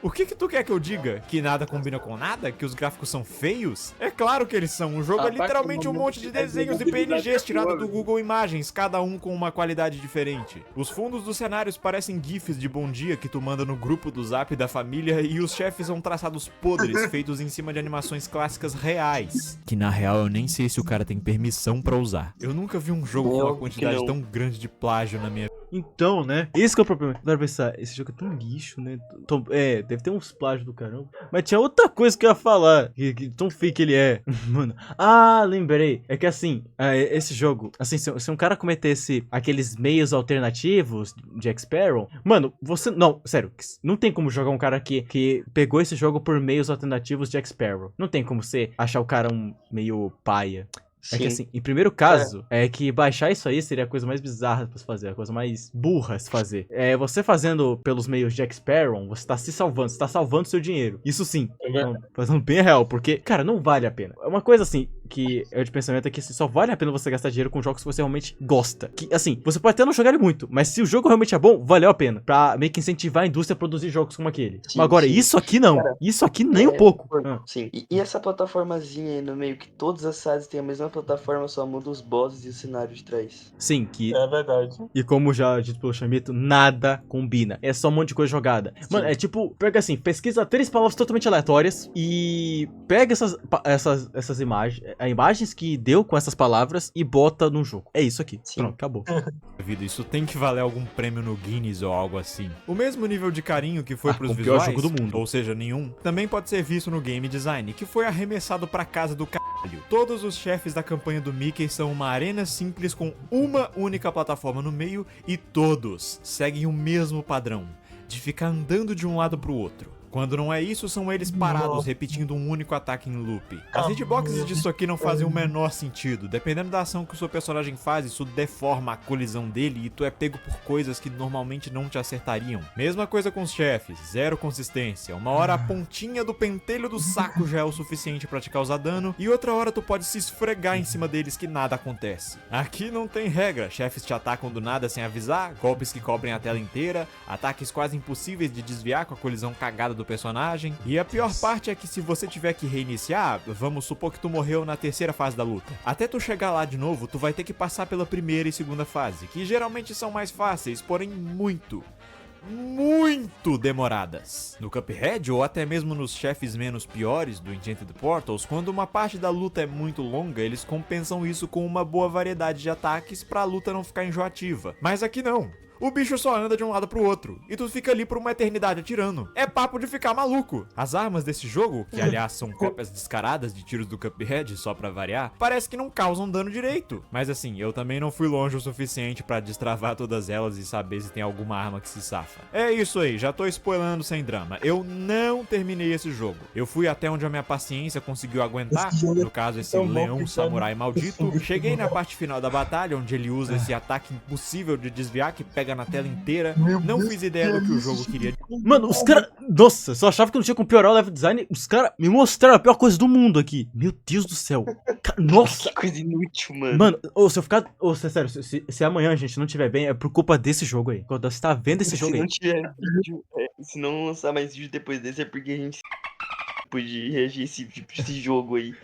O que tu quer que eu diga? Que nada combina com nada? Que os gráficos são feios? É claro que eles são. O jogo é literalmente um monte de desenhos e PNGs tirados do Google Imagens, cada um com uma qualidade diferente. Os fundos dos cenários parecem gifs de bom dia que tu manda no grupo do Zap da família e os chefes são traçados podres, feitos em cima de animações clássicas reais. Que na real eu nem sei se o cara tem permissão pra usar. Eu nunca vi um jogo com uma quantidade tão grande de plágio na minha vida. Então, né? Esse que é o problema. Dá pra pensar, esse jogo é tão lixo, né? Deve ter uns plágios do caramba. Mas tinha outra coisa que eu ia falar. Que tão fake ele é. Mano. Ah, lembrei. É que assim, esse jogo, assim, se um cara cometesse aqueles meios alternativos de X-Sparrow, mano, você. Não, sério, não tem como jogar um cara que pegou esse jogo por meios alternativos de X-Sparrow. Não tem como você achar o cara um meio paia. É que assim, em primeiro caso, é que baixar isso aí seria a coisa mais bizarra pra se fazer, a coisa mais burra se fazer. Você fazendo pelos meios de X-Sparrow, você tá se salvando, você tá salvando seu dinheiro. Isso sim, fazendo bem real, porque, cara, não vale a pena. É uma coisa assim, que é de pensamento é que assim, só vale a pena você gastar dinheiro com jogos que você realmente gosta. Que, assim, você pode até não jogar ele muito, mas se o jogo realmente é bom, valeu a pena. Pra meio que incentivar a indústria a produzir jogos como aquele. Sim, mas agora, sim. isso aqui não. Cara, isso aqui nem um pouco. Sim. E essa plataformazinha aí no meio, que todas as sites têm a mesma plataforma, só muda os bosses e o cenário de trás. Sim, que... É verdade. E como já dito pelo Chamito, nada combina. É só um monte de coisa jogada. Sim. Mano, é tipo, pega assim, pesquisa 3 palavras totalmente aleatórias e pega essas imagens que deu com essas palavras e bota no jogo. É isso aqui. Sim. Pronto, acabou. Vida, isso tem que valer algum prêmio no Guinness ou algo assim. O mesmo nível de carinho que foi pros o pior visuais, jogo do mundo. ou seja, nenhum, também pode ser visto no game design, que foi arremessado pra casa do caralho. Todos os chefes da campanha do Mickey são uma arena simples com uma única plataforma no meio e todos seguem o mesmo padrão, de ficar andando de um lado pro outro. Quando não é isso, são eles parados, repetindo um único ataque em loop. As hitboxes disso aqui não fazem o menor sentido. Dependendo da ação que o seu personagem faz, isso deforma a colisão dele e tu é pego por coisas que normalmente não te acertariam. Mesma coisa com os chefes, zero consistência. Uma hora a pontinha do pentelho do saco já é o suficiente pra te causar dano, e outra hora tu pode se esfregar em cima deles que nada acontece. Aqui não tem regra, chefes te atacam do nada sem avisar, golpes que cobrem a tela inteira, ataques quase impossíveis de desviar com a colisão cagada do personagem, e a pior parte é que se você tiver que reiniciar, vamos supor que tu morreu na terceira fase da luta, até tu chegar lá de novo, tu vai ter que passar pela primeira e segunda fase, que geralmente são mais fáceis, porém muito demoradas. No Cuphead, ou até mesmo nos chefes menos piores do Enchanted Portals, quando uma parte da luta é muito longa, eles compensam isso com uma boa variedade de ataques pra luta não ficar enjoativa. Mas aqui não. O bicho só anda de um lado pro outro, e tu fica ali por uma eternidade atirando. É papo de ficar maluco. As armas desse jogo, que aliás são cópias descaradas de tiros do Cuphead, só pra variar, parece que não causam dano direito. Mas assim, eu também não fui longe o suficiente pra destravar todas elas e saber se tem alguma arma que se safa. É isso aí, já tô spoilando sem drama. Eu não terminei esse jogo. Eu fui até onde a minha paciência conseguiu aguentar, no caso esse leão samurai maldito. Cheguei na parte final da batalha, onde ele usa esse ataque impossível de desviar, que pega na tela inteira. Não fiz ideia do que o jogo queria. Mano, os caras... Nossa, só achava que não tinha como piorar o level design. Os caras me mostraram a pior coisa do mundo aqui. Meu Deus do céu. Nossa. Que coisa inútil, mano. Mano, se eu ficar... sério, se amanhã a gente não tiver bem, é por culpa desse jogo aí. Quando você tá vendo esse jogo Se aí. não tiver vídeo, se não lançar mais vídeo depois desse, é porque a gente pode reagir esse jogo aí.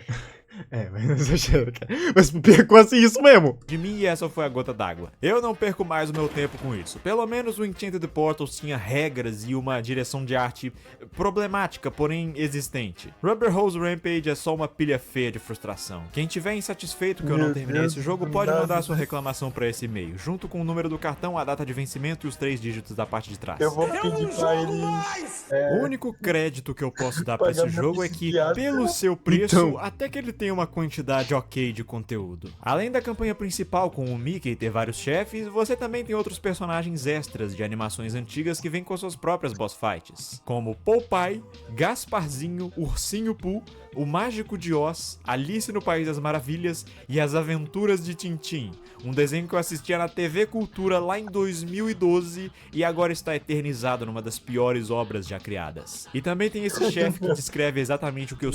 Mas não exagero, cara. Mas é quase isso mesmo. De mim, e essa foi a gota d'água. Eu não perco mais o meu tempo com isso. Pelo menos o Enchanted Portals tinha regras e uma direção de arte problemática, porém existente. Rubber Hose Rampage é só uma pilha feia de frustração. Quem tiver insatisfeito que eu não terminei esse jogo, pode mandar sua reclamação pra esse e-mail, junto com o número do cartão, a data de vencimento e os 3 dígitos da parte de trás. Eu vou pedir pra eles. O único crédito que eu posso dar pra esse Pagamento jogo é que, piada. pelo seu preço, Então. até que ele tem uma quantidade ok de conteúdo. Além da campanha principal com o Mickey ter vários chefes, você também tem outros personagens extras de animações antigas que vêm com suas próprias boss fights, como Popeye, Gasparzinho, Ursinho Pooh, o Mágico de Oz, Alice no País das Maravilhas e as Aventuras de Tintim, um desenho que eu assistia na TV Cultura lá em 2012 e agora está eternizado numa das piores obras já criadas. E também tem esse chefe que descreve exatamente o que eu...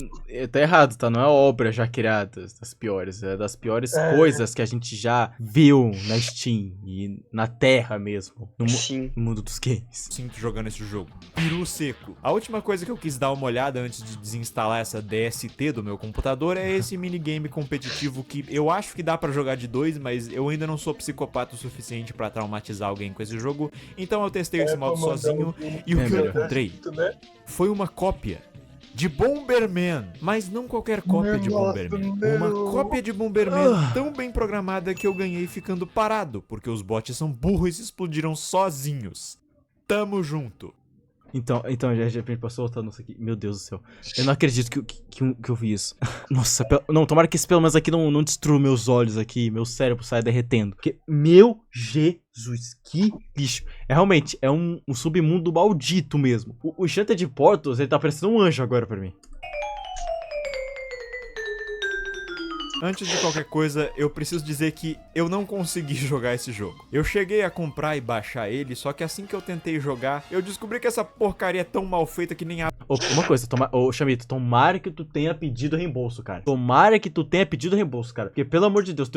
Tá errado, tá? Não é obra, já criadas, das piores. É das piores coisas que a gente já viu na Steam e na Terra mesmo. Sim. No mundo dos games. Sinto jogando esse jogo. Peru seco. A última coisa que eu quis dar uma olhada antes de desinstalar essa DST do meu computador é esse minigame competitivo que eu acho que dá pra jogar de 2, mas eu ainda não sou psicopata o suficiente pra traumatizar alguém com esse jogo, então eu testei esse modo sozinho e o que eu encontrei foi uma cópia de Bomberman, mas não qualquer cópia de Bomberman. Uma cópia de Bomberman tão bem programada que eu ganhei ficando parado, porque os bots são burros e explodiram sozinhos. Tamo junto. Então já a gente passou voltando isso aqui. Meu Deus do céu. Eu não acredito que eu vi isso. Nossa, não, tomara que esse pelo menos aqui não destrua meus olhos aqui, meu cérebro saia derretendo. Porque, meu Jesus, que lixo. Realmente, é um submundo maldito mesmo. O Enchanted Portals, ele tá parecendo um anjo agora pra mim. Antes de qualquer coisa, eu preciso dizer que eu não consegui jogar esse jogo. Eu cheguei a comprar e baixar ele, só que assim que eu tentei jogar, eu descobri que essa porcaria é tão mal feita que nem a... Uma coisa, Chamito, tomara que tu tenha pedido reembolso, cara. Tomara que tu tenha pedido reembolso, cara. Porque, pelo amor de Deus,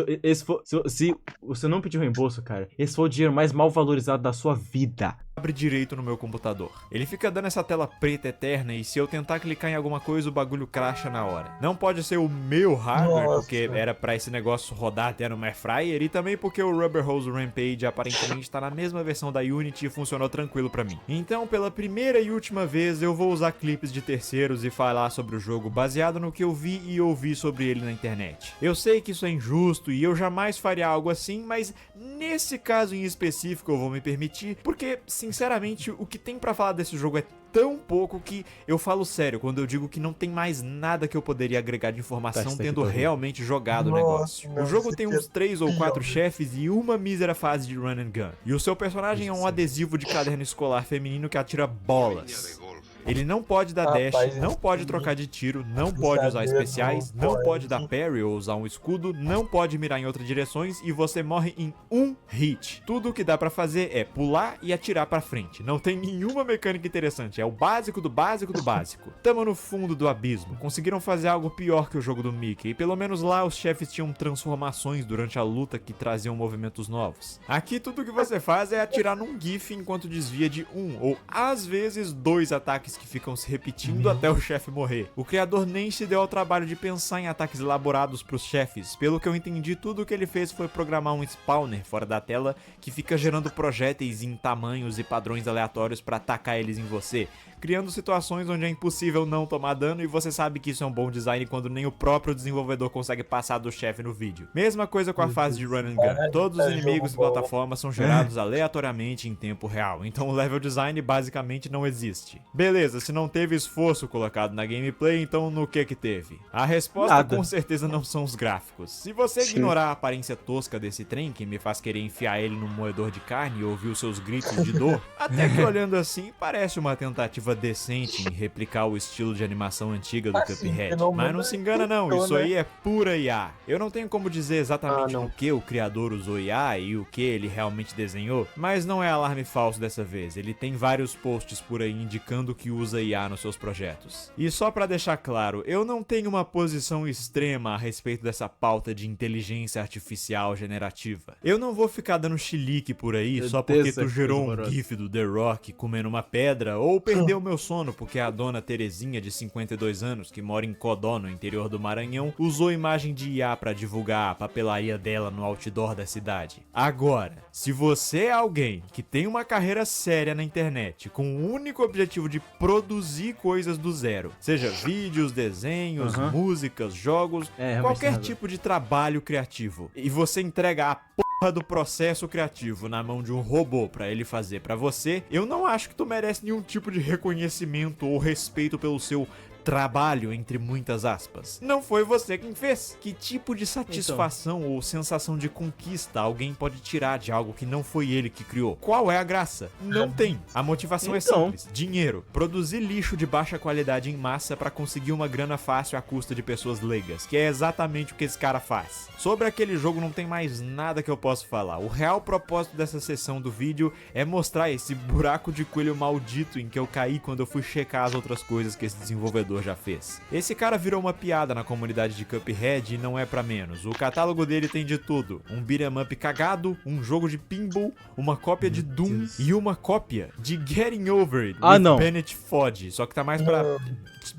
se você não pediu reembolso, cara, esse foi o dinheiro mais mal valorizado da sua vida. Abre direito no meu computador. Ele fica dando essa tela preta eterna e se eu tentar clicar em alguma coisa, o bagulho crasha na hora. Não pode ser o meu hardware, porque era pra esse negócio rodar até no Air Fryer, e também porque o Rubber Hose Rampage aparentemente tá na mesma versão da Unity e funcionou tranquilo pra mim. Então, pela primeira e última vez, eu vou usar clipes de terceiros e falar sobre o jogo baseado no que eu vi e ouvi sobre ele na internet. Eu sei que isso é injusto e eu jamais faria algo assim, mas nesse caso em específico eu vou me permitir, porque, sinceramente, o que tem pra falar desse jogo é tão pouco que eu falo sério quando eu digo que não tem mais nada que eu poderia agregar de informação tendo realmente jogado o negócio. O jogo tem uns 3 ou 4 chefes e uma mísera fase de run and gun. E o seu personagem é um adesivo de caderno escolar feminino que atira bolas. Ele não pode dar dash, não pode trocar de tiro, não pode usar especiais, não pode dar parry ou usar um escudo, não pode mirar em outras direções e você morre em um hit. Tudo o que dá pra fazer é pular e atirar pra frente. Não tem nenhuma mecânica interessante, é o básico do básico do básico. Tamo no fundo do abismo. Conseguiram fazer algo pior que o jogo do Mickey, e pelo menos lá os chefes tinham transformações durante a luta que traziam movimentos novos. Aqui tudo que você faz é atirar num gif enquanto desvia de um ou às vezes 2 ataques que ficam se repetindo até o chefe morrer. O criador nem se deu ao trabalho de pensar em ataques elaborados pros chefes. Pelo que eu entendi, tudo o que ele fez foi programar um spawner fora da tela que fica gerando projéteis em tamanhos e padrões aleatórios pra atacar eles em você, criando situações onde é impossível não tomar dano e você sabe que isso é um bom design quando nem o próprio desenvolvedor consegue passar do chefe no vídeo. Mesma coisa com a fase de run and gun. Todos os inimigos e plataformas são gerados aleatoriamente em tempo real, então o level design basicamente não existe. Beleza, se não teve esforço colocado na gameplay, então no que teve? A resposta com certeza não são os gráficos. Se você ignorar a aparência tosca desse trem, que me faz querer enfiar ele num moedor de carne e ouvir os seus gritos de dor, até que olhando assim, parece uma tentativa decente em replicar o estilo de animação antiga do Cuphead. Mas não se engana não, isso aí é pura IA. Eu não tenho como dizer exatamente no que o criador usou IA e o que ele realmente desenhou, mas não é alarme falso dessa vez. Ele tem vários posts por aí indicando que usa IA nos seus projetos. E só pra deixar claro, eu não tenho uma posição extrema a respeito dessa pauta de inteligência artificial generativa. Eu não vou ficar dando chilique por aí só porque tu gerou um gif do The Rock comendo uma pedra ou perdeu meu sono porque a dona Terezinha de 52 anos, que mora em Codó, no interior do Maranhão, usou imagem de IA pra divulgar a papelaria dela no outdoor da cidade. Agora, se você é alguém que tem uma carreira séria na internet com o único objetivo de produzir coisas do zero, seja vídeos, desenhos, músicas, jogos, qualquer tipo de trabalho criativo, e você entrega a porra do processo criativo na mão de um robô pra ele fazer pra você, eu não acho que tu merece nenhum tipo de reconhecimento ou respeito pelo seu trabalho, entre muitas aspas. Não foi você quem fez. Que tipo de satisfação ou sensação de conquista alguém pode tirar de algo que não foi ele que criou? Qual é a graça? Não tem. A motivação é simples. Dinheiro. Produzir lixo de baixa qualidade em massa pra conseguir uma grana fácil à custa de pessoas leigas, que é exatamente o que esse cara faz. Sobre aquele jogo não tem mais nada que eu possa falar. O real propósito dessa sessão do vídeo é mostrar esse buraco de coelho maldito em que eu caí quando eu fui checar as outras coisas que esse desenvolvedor criador já fez. Esse cara virou uma piada na comunidade de Cuphead e não é pra menos. O catálogo dele tem de tudo. Um beat'em up cagado, um jogo de pinball, uma cópia de Doom e uma cópia de Getting Over It with Bennett Foddy. Só que tá mais pra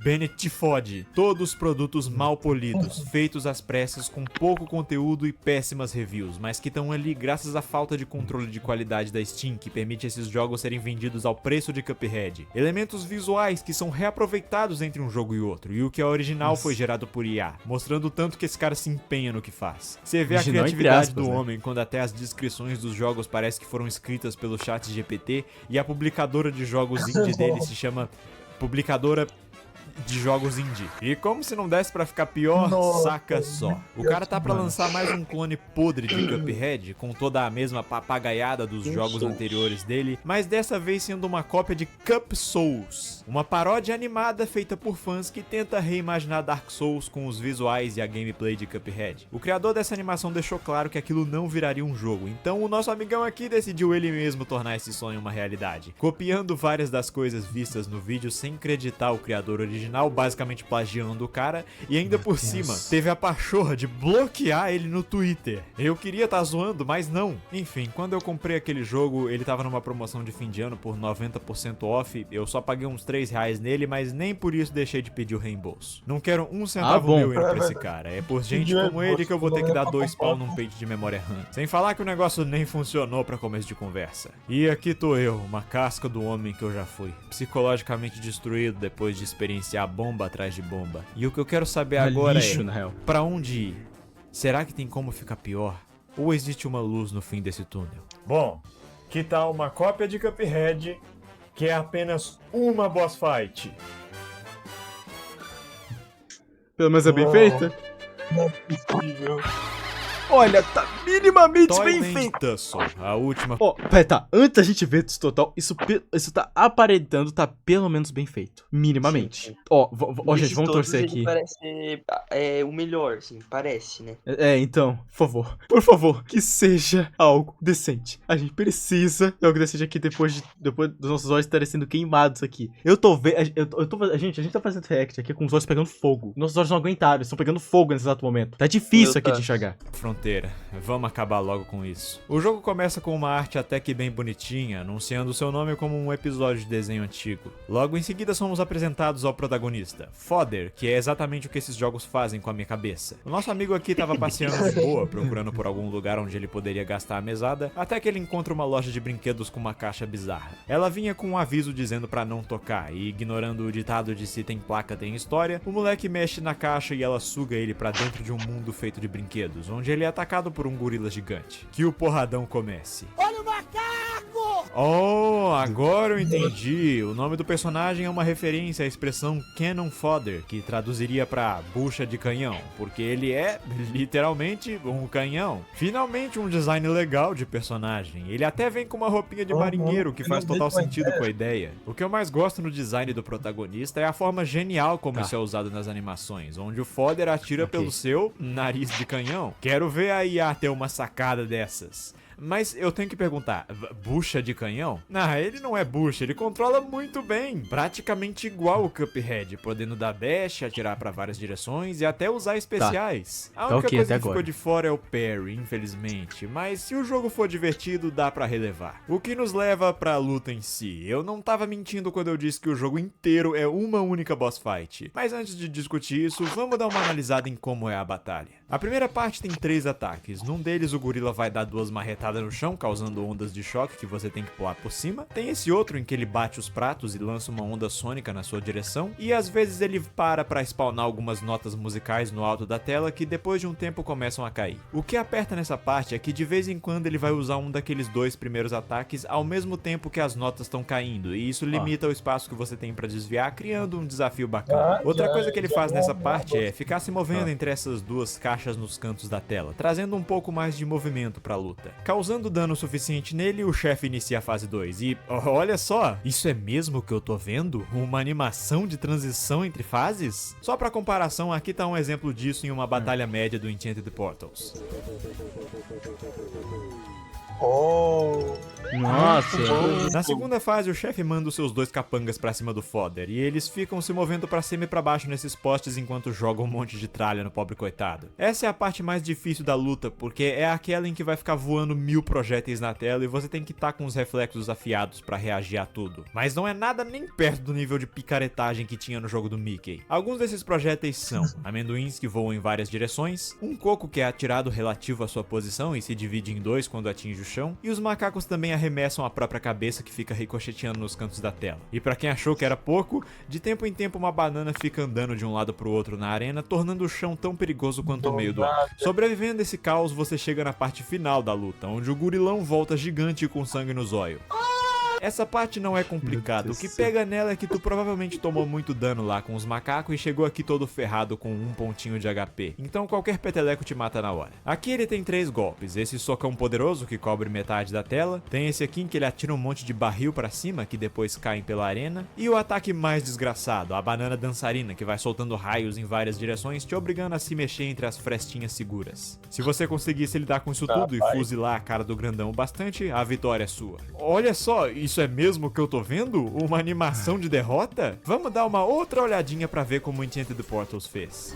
Bennett Foddy. Todos produtos mal polidos, feitos às pressas com pouco conteúdo e péssimas reviews, mas que estão ali graças à falta de controle de qualidade da Steam, que permite esses jogos serem vendidos ao preço de Cuphead. Elementos visuais que são reaproveitados entre um jogo e outro, e o que é original foi gerado por IA, mostrando o tanto que esse cara se empenha no que faz. Você vê a criatividade do homem quando até as descrições dos jogos parece que foram escritas pelo chat GPT, e a publicadora de jogos indie dele se chama Publicadora de Jogos Indie. E como se não desse pra ficar pior, saca só. O cara tá pra lançar mais um clone podre de Cuphead, com toda a mesma papagaiada dos jogos anteriores dele, mas dessa vez sendo uma cópia de Cup Souls, uma paródia animada feita por fãs que tenta reimaginar Dark Souls com os visuais e a gameplay de Cuphead. O criador dessa animação deixou claro que aquilo não viraria um jogo, então o nosso amigão aqui decidiu ele mesmo tornar esse sonho uma realidade, copiando várias das coisas vistas no vídeo sem acreditar o criador original, basicamente plagiando o cara, e ainda por cima teve a pachorra de bloquear ele no Twitter. Eu queria tá zoando, mas não. Enfim, quando eu comprei aquele jogo, ele tava numa promoção de fim de ano por 90% off, eu só paguei uns R$3 nele, mas nem por isso deixei de pedir o reembolso. Não quero um centavo meu indo pra esse cara, é por gente como ele que eu vou ter que dar 2 pau num peito de memória RAM. Sem falar que o negócio nem funcionou pra começo de conversa. E aqui tô eu, uma casca do homem que eu já fui, psicologicamente destruído depois de experienciar bomba atrás de bomba. E o que eu quero saber agora é, pra onde ir? Será que tem como ficar pior? Ou existe uma luz no fim desse túnel? Bom, que tal uma cópia de Cuphead que é apenas uma boss fight? Pelo menos é bem feita. Não é possível. Olha, tá minimamente bem Toyland feito. Tussle, a última... Ó, pera, tá. Antes da gente ver isso total, isso tá aparentando, tá pelo menos bem feito. Minimamente. Sim, sim. Ó, gente, Desses vamos todos, torcer ele aqui. parece o melhor, assim, parece, né? Então, por favor, que seja algo decente. A gente precisa de algo decente aqui depois dos nossos olhos estarem sendo queimados aqui. Eu tô vendo, a gente tá fazendo react aqui com os olhos pegando fogo. Nossos olhos não aguentaram, eles estão pegando fogo nesse exato momento. Tá difícil aqui de enxergar. Fronteira. Vamos acabar logo com isso. O jogo começa com uma arte até que bem bonitinha, anunciando seu nome como um episódio de desenho antigo. Logo em seguida somos apresentados ao protagonista, Fodder, que é exatamente o que esses jogos fazem com a minha cabeça. O nosso amigo aqui tava passeando de boa, procurando por algum lugar onde ele poderia gastar a mesada, até que ele encontra uma loja de brinquedos com uma caixa bizarra. Ela vinha com um aviso dizendo pra não tocar, e ignorando o ditado de se tem placa tem história, o moleque mexe na caixa e ela suga ele pra dentro de um mundo feito de brinquedos, onde ele é atacado por um gorila gigante. Que o porradão comece. Olha o macaco! Oh, agora eu entendi. O nome do personagem é uma referência à expressão Cannon Fodder, que traduziria pra bucha de canhão, porque ele é, literalmente, um canhão. Finalmente um design legal de personagem. Ele até vem com uma roupinha de marinheiro, que faz total sentido com a ideia. O que eu mais gosto no design do protagonista é a forma genial como isso é usado nas animações, onde o Fodder atira pelo seu nariz de canhão. Quero ver a IA ter uma sacada dessas. Mas eu tenho que perguntar, bucha de canhão? Ah, ele não é bucha, ele controla muito bem. Praticamente igual o Cuphead, podendo dar dash, atirar pra várias direções e até usar especiais. A única coisa que ficou de fora é o parry, infelizmente. Mas se o jogo for divertido, dá pra relevar. O que nos leva pra luta em si. Eu não tava mentindo quando eu disse que o jogo inteiro é uma única boss fight. Mas antes de discutir isso, vamos dar uma analisada em como é a batalha. A primeira parte tem 3 ataques. Num deles o gorila vai dar 2 marretadas no chão, causando ondas de choque que você tem que pular por cima. Tem esse outro em que ele bate os pratos e lança uma onda sônica na sua direção. E às vezes ele para pra spawnar algumas notas musicais no alto da tela que depois de um tempo começam a cair. O que aperta nessa parte é que de vez em quando ele vai usar um daqueles 2 primeiros ataques ao mesmo tempo que as notas estão caindo. E isso limita o espaço que você tem pra desviar, criando um desafio bacana. Outra coisa que ele faz nessa parte é ficar se movendo entre essas 2 caixas nos cantos da tela, trazendo um pouco mais de movimento pra luta. Causando dano suficiente nele, o chefe inicia a fase 2 e, olha só, isso é mesmo que eu tô vendo? Uma animação de transição entre fases? Só pra comparação, aqui tá um exemplo disso em uma batalha média do Enchanted Portals. Oh, Nossa. Na segunda fase, o chefe manda os seus 2 capangas pra cima do Fodder, e eles ficam se movendo pra cima e pra baixo nesses postes enquanto jogam um monte de tralha no pobre coitado. Essa é a parte mais difícil da luta, porque é aquela em que vai ficar voando 1000 projéteis na tela e você tem que estar com os reflexos afiados pra reagir a tudo. Mas não é nada nem perto do nível de picaretagem que tinha no jogo do Mickey. Alguns desses projéteis são amendoins que voam em várias direções, um coco que é atirado relativo à sua posição e se divide em 2 quando atinge o chão, e os macacos também arremessam a própria cabeça que fica ricocheteando nos cantos da tela. E pra quem achou que era pouco, de tempo em tempo uma banana fica andando de um lado pro outro na arena, tornando o chão tão perigoso quanto o meio do ar. Sobrevivendo esse caos, você chega na parte final da luta, onde o gurilão volta gigante e com sangue no zóio. Essa parte não é complicada, o que pega nela é que tu provavelmente tomou muito dano lá com os macacos e chegou aqui todo ferrado com 1 pontinho de HP, então qualquer peteleco te mata na hora. Aqui ele tem 3 golpes, esse socão poderoso que cobre metade da tela, tem esse aqui em que ele atira um monte de barril pra cima que depois caem pela arena, e o ataque mais desgraçado, a banana dançarina que vai soltando raios em várias direções te obrigando a se mexer entre as frestinhas seguras. Se você conseguisse lidar com isso tudo e fuzilar a cara do grandão bastante, a vitória é sua. Olha só, isso é mesmo que eu tô vendo? Uma animação de derrota? Vamos dar uma outra olhadinha pra ver como o Enchanted Portals fez.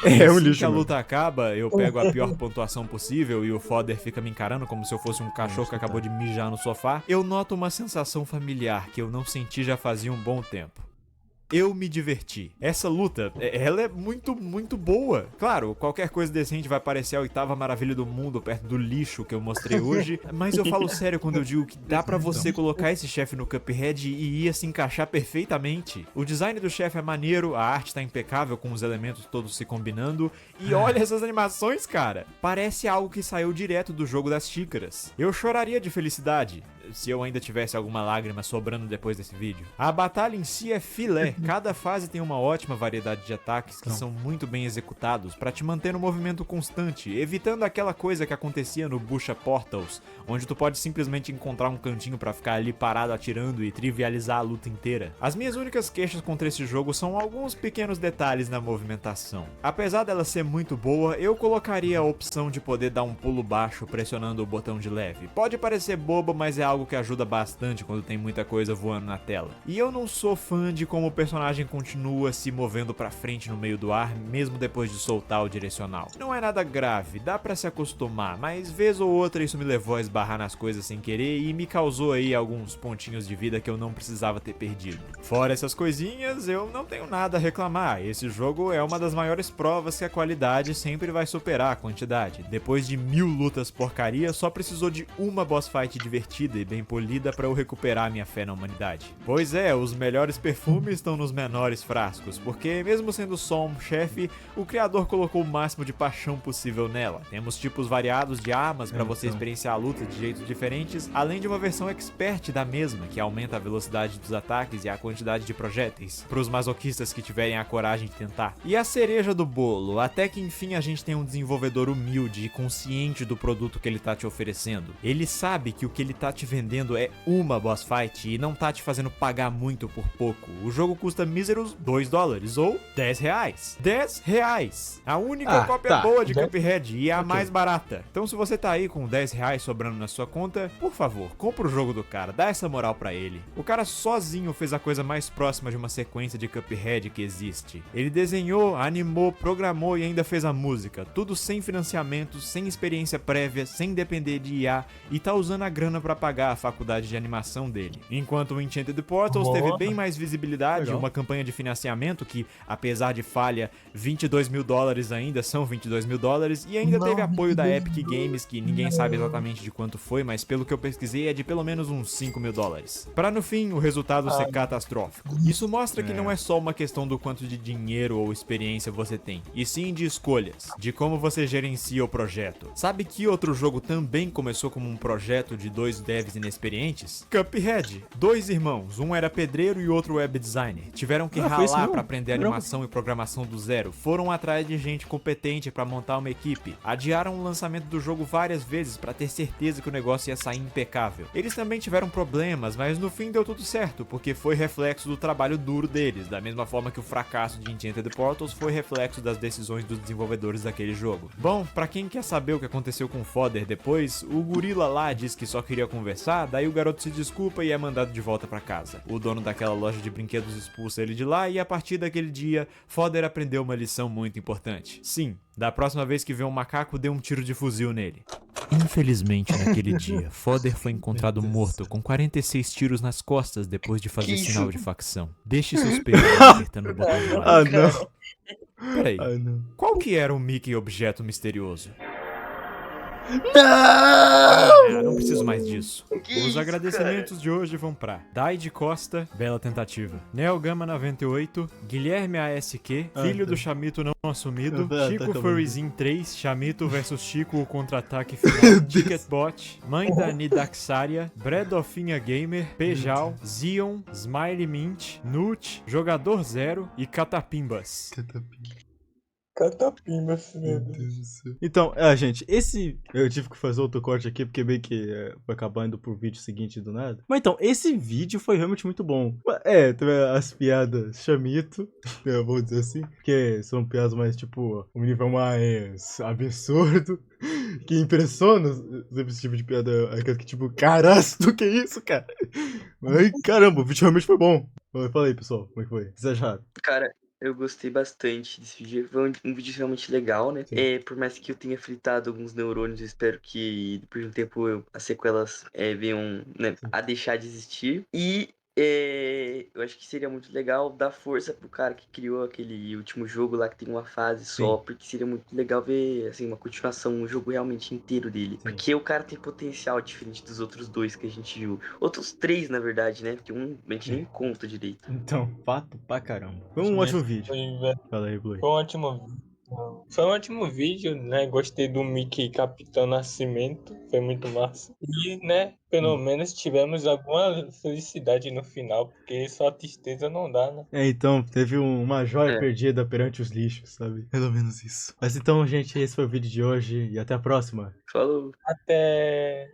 É um Assim lixo. que a Mano. luta acaba, eu pego a pior pontuação possível e o Fodder fica me encarando como se eu fosse um cachorro que acabou de mijar no sofá. Eu noto uma sensação familiar que eu não senti já fazia um bom tempo. Eu me diverti. Essa luta, ela é muito boa. Claro, qualquer coisa decente vai parecer a 8ª maravilha do mundo perto do lixo que eu mostrei hoje, mas eu falo sério quando eu digo que dá pra você colocar esse chefe no Cuphead e ia se encaixar perfeitamente. O design do chefe é maneiro, a arte tá impecável com os elementos todos se combinando, e olha essas animações, cara. Parece algo que saiu direto do jogo das xícaras. Eu choraria de felicidade se eu ainda tivesse alguma lágrima sobrando depois desse vídeo. A batalha em si é filé. Cada fase tem uma ótima variedade de ataques que são muito bem executados pra te manter no movimento constante, evitando aquela coisa que acontecia no Busha Portals, onde tu pode simplesmente encontrar um cantinho pra ficar ali parado atirando e trivializar a luta inteira. As minhas únicas queixas contra esse jogo são alguns pequenos detalhes na movimentação. Apesar dela ser muito boa, eu colocaria a opção de poder dar um pulo baixo pressionando o botão de leve. Pode parecer bobo, mas é algo que ajuda bastante quando tem muita coisa voando na tela. E eu não sou fã de como o personagem continua se movendo pra frente no meio do ar, mesmo depois de soltar o direcional. Não é nada grave, dá pra se acostumar, mas vez ou outra isso me levou a esbarrar nas coisas sem querer e me causou aí alguns pontinhos de vida que eu não precisava ter perdido. Fora essas coisinhas, eu não tenho nada a reclamar. Esse jogo é uma das maiores provas que a qualidade sempre vai superar a quantidade. Depois de 1000 lutas porcaria, só precisou de uma boss fight divertida e bem polida pra eu recuperar minha fé na humanidade. Pois é, os melhores perfumes estão nos menores frascos, porque mesmo sendo só um chefe, o criador colocou o máximo de paixão possível nela. Temos tipos variados de armas pra você experienciar a luta de jeitos diferentes, além de uma versão expert da mesma, que aumenta a velocidade dos ataques e a quantidade de projéteis, pros masoquistas que tiverem a coragem de tentar. E a cereja do bolo, até que enfim a gente tem um desenvolvedor humilde e consciente do produto que ele tá te oferecendo. Ele sabe que o que ele tá te vendendo é uma boss fight e não tá te fazendo pagar muito por pouco. O jogo custa míseros $2 ou R$10. R$10! A única cópia boa de Cuphead e a mais barata. Então se você tá aí com R$10 sobrando na sua conta, por favor, compra o jogo do cara, dá essa moral pra ele. O cara sozinho fez a coisa mais próxima de uma sequência de Cuphead que existe. Ele desenhou, animou, programou e ainda fez a música, tudo sem financiamento, sem experiência prévia, sem depender de IA, e tá usando a grana pra pagar a faculdade de animação dele. Enquanto o Enchanted Portals teve bem mais visibilidade, uma campanha de financiamento que, apesar de falha, $22 mil ainda são $22 mil, e ainda teve apoio da Epic Games, que ninguém sabe exatamente de quanto foi, mas pelo que eu pesquisei é de pelo menos uns $5 mil. Pra no fim o resultado ser catastrófico. Isso mostra que não é só uma questão do quanto de dinheiro ou experiência você tem, e sim de escolhas, de como você gerencia o projeto. Sabe que outro jogo também começou como um projeto de 2 devs devs inexperientes? Cuphead. 2 irmãos, um era pedreiro e outro web designer. Tiveram que Foi isso ralar mesmo? pra aprender animação e programação do zero. Foram atrás de gente competente pra montar uma equipe. Adiaram o lançamento do jogo várias vezes pra ter certeza que o negócio ia sair impecável. Eles também tiveram problemas, mas no fim deu tudo certo, porque foi reflexo do trabalho duro deles, da mesma forma que o fracasso de Enchanted Portals foi reflexo das decisões dos desenvolvedores daquele jogo. Bom, pra quem quer saber o que aconteceu com o Fodder depois, o gorila lá diz que só queria conversar, daí o garoto se desculpa e é mandado de volta pra casa. O dono daquela loja de brinquedos expulsa ele de lá e a partir daquele dia, Fodder aprendeu uma lição muito importante. Sim, da próxima vez que vê um macaco, dê um tiro de fuzil nele. Infelizmente, naquele dia, Fodder foi encontrado morto com 46 tiros nas costas depois de fazer Que sinal isso? de facção. Deixe seus pelos apertando o botão de Ah, like. não. Peraí, Ah, não. qual que era o Mickey objeto misterioso? Não! Ah, não preciso mais disso. Que Os isso, agradecimentos de hoje vão pra Dai de Costa, bela tentativa. Neogama 98, Guilherme ASQ, Ah, filho tá. do Chamito não assumido, Tá Chico acabando. Furryzin 3, Chamito vs Chico, o contra-ataque final, Ticketbot, Mãe da Nidaxaria, Bredofinha Gamer, Pejal, Zion, Smiley Mint, Nut, Jogador Zero e Catapimbas. Catapimba, Meu meu Deus. Deus do céu. Então, gente, esse. Eu tive que fazer outro corte aqui, porque meio que foi acabar indo pro vídeo seguinte do nada. Mas então, esse vídeo foi realmente muito bom. Teve as piadas chamito, eu vou dizer assim, porque são piadas mais tipo, um nível mais absurdo, que impressiona esse tipo de piada. Aquela que tipo, caraço, do que é isso, cara? Mas caramba, o vídeo realmente foi bom. Fala aí, pessoal, como é que foi? O que vocês acharam? Cara, eu gostei bastante desse vídeo. Foi um vídeo realmente legal, né? Sim. Por mais que eu tenha fritado alguns neurônios, eu espero que depois de um tempo as sequelas venham, né, a deixar de existir. E eu acho que seria muito legal dar força pro cara que criou aquele último jogo lá que tem uma fase só, porque seria muito legal ver assim, uma continuação, um jogo realmente inteiro dele. Sim. Porque o cara tem potencial diferente dos outros dois que a gente viu. Outros 3, na verdade, né? Porque um a gente nem conta direito. Então, fato pra caramba. Foi um ótimo vídeo. Foi Fala aí, Blue. um ótimo vídeo. Foi um ótimo vídeo, né? Gostei do Mickey Capitão Nascimento. Foi muito massa. E, né, pelo menos tivemos alguma felicidade no final, porque só tristeza não dá, né? Então, teve uma joia É. perdida perante os lixos, sabe? Pelo menos isso. Mas então, gente, esse foi o vídeo de hoje e até a próxima. Falou! Até.